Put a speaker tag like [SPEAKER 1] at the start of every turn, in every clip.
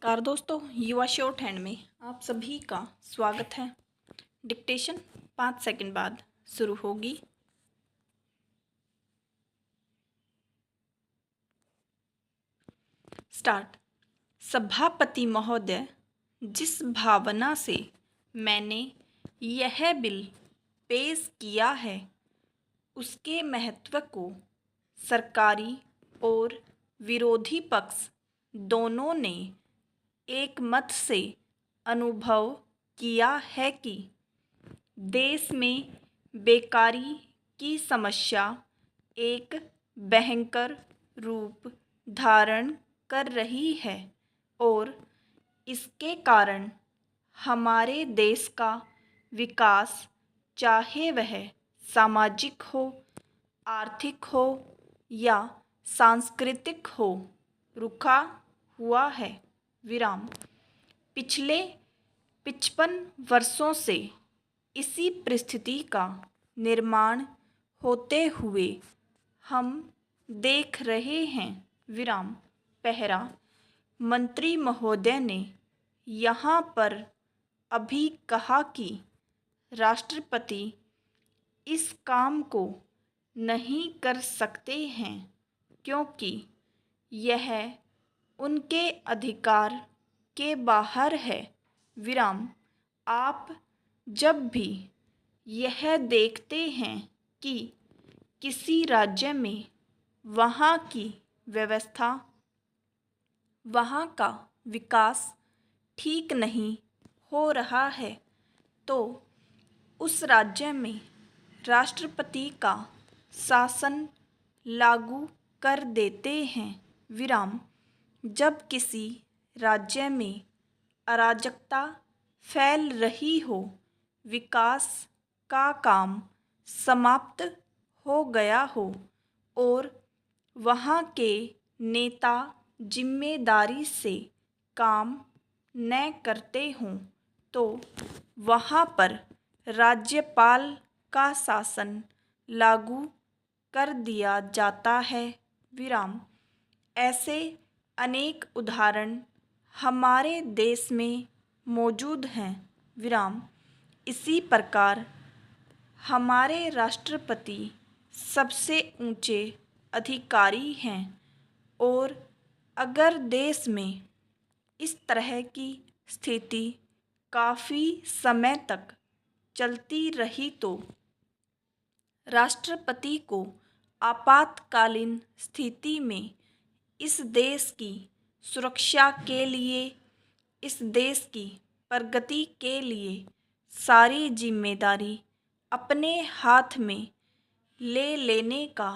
[SPEAKER 1] नमस्कार दोस्तों, युवा शॉर्ट हैंड में आप सभी का स्वागत है। डिक्टेशन 5 सेकंड बाद शुरू होगी। स्टार्ट। सभापति महोदय, जिस भावना से मैंने यह बिल पेश किया है उसके महत्व को सरकारी और विरोधी पक्ष दोनों ने एक मत से अनुभव किया है कि देश में बेकारी की समस्या एक भयंकर रूप धारण कर रही है और इसके कारण हमारे देश का विकास, चाहे वह सामाजिक हो, आर्थिक हो या सांस्कृतिक हो, रुका हुआ है। विराम। पिछले 55 वर्षों से इसी परिस्थिति का निर्माण होते हुए हम देख रहे हैं। विराम। पहरा। मंत्री महोदय ने यहाँ पर अभी कहा कि राष्ट्रपति इस काम को नहीं कर सकते हैं क्योंकि यह उनके अधिकार के बाहर है। विराम। आप जब भी यह देखते हैं कि किसी राज्य में वहाँ की व्यवस्था, वहाँ का विकास ठीक नहीं हो रहा है तो उस राज्य में राष्ट्रपति का शासन लागू कर देते हैं। विराम। जब किसी राज्य में अराजकता फैल रही हो, विकास का काम समाप्त हो गया हो और वहाँ के नेता जिम्मेदारी से काम न करते हों तो वहाँ पर राज्यपाल का शासन लागू कर दिया जाता है। विराम। ऐसे अनेक उदाहरण हमारे देश में मौजूद हैं। विराम। इसी प्रकार हमारे राष्ट्रपति सबसे ऊंचे अधिकारी हैं और अगर देश में इस तरह की स्थिति काफ़ी समय तक चलती रही तो राष्ट्रपति को आपातकालीन स्थिति में इस देश की सुरक्षा के लिए, इस देश की प्रगति के लिए सारी जिम्मेदारी अपने हाथ में ले लेने का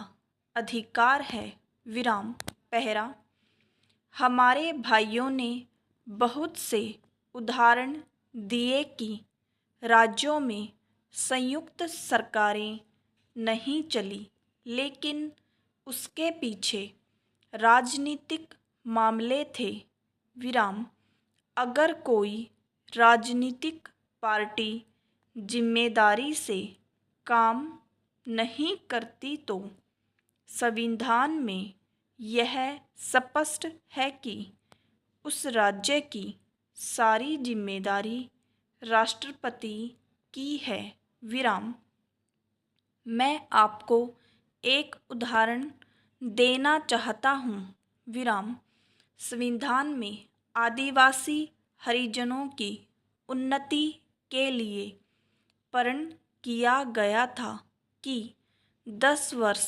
[SPEAKER 1] अधिकार है। विराम। पहरा। हमारे भाइयों ने बहुत से उदाहरण दिए कि राज्यों में संयुक्त सरकारें नहीं चली, लेकिन उसके पीछे राजनीतिक मामले थे। विराम। अगर कोई राजनीतिक पार्टी जिम्मेदारी से काम नहीं करती तो संविधान में यह स्पष्ट है कि उस राज्य की सारी जिम्मेदारी राष्ट्रपति की है। विराम। मैं आपको एक उदाहरण देना चाहता हूँ। विराम। संविधान में आदिवासी हरिजनों की उन्नति के लिए प्रण किया गया था कि 10 वर्ष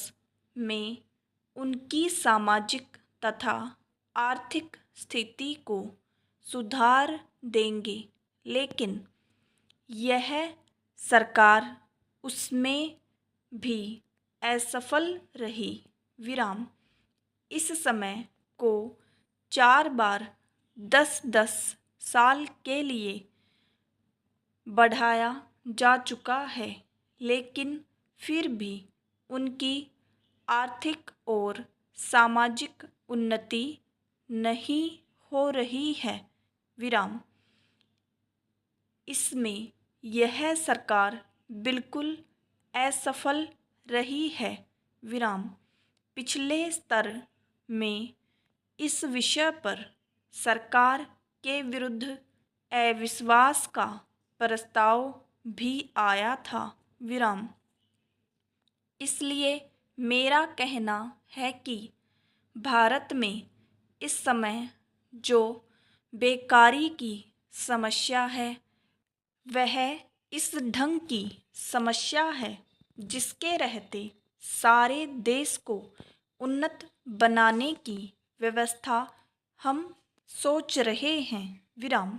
[SPEAKER 1] में उनकी सामाजिक तथा आर्थिक स्थिति को सुधार देंगे, लेकिन यह सरकार उसमें भी असफल रही। विराम। इस समय को 4 बार 10-10 साल के लिए बढ़ाया जा चुका है, लेकिन फिर भी उनकी आर्थिक और सामाजिक उन्नति नहीं हो रही है। विराम। इसमें यह सरकार बिल्कुल असफल रही है। विराम। पिछले स्तर में इस विषय पर सरकार के विरुद्ध अविश्वास का प्रस्ताव भी आया था। विराम। इसलिए मेरा कहना है कि भारत में इस समय जो बेकारी की समस्या है वह इस ढंग की समस्या है जिसके रहते सारे देश को उन्नत बनाने की व्यवस्था हम सोच रहे हैं। विराम।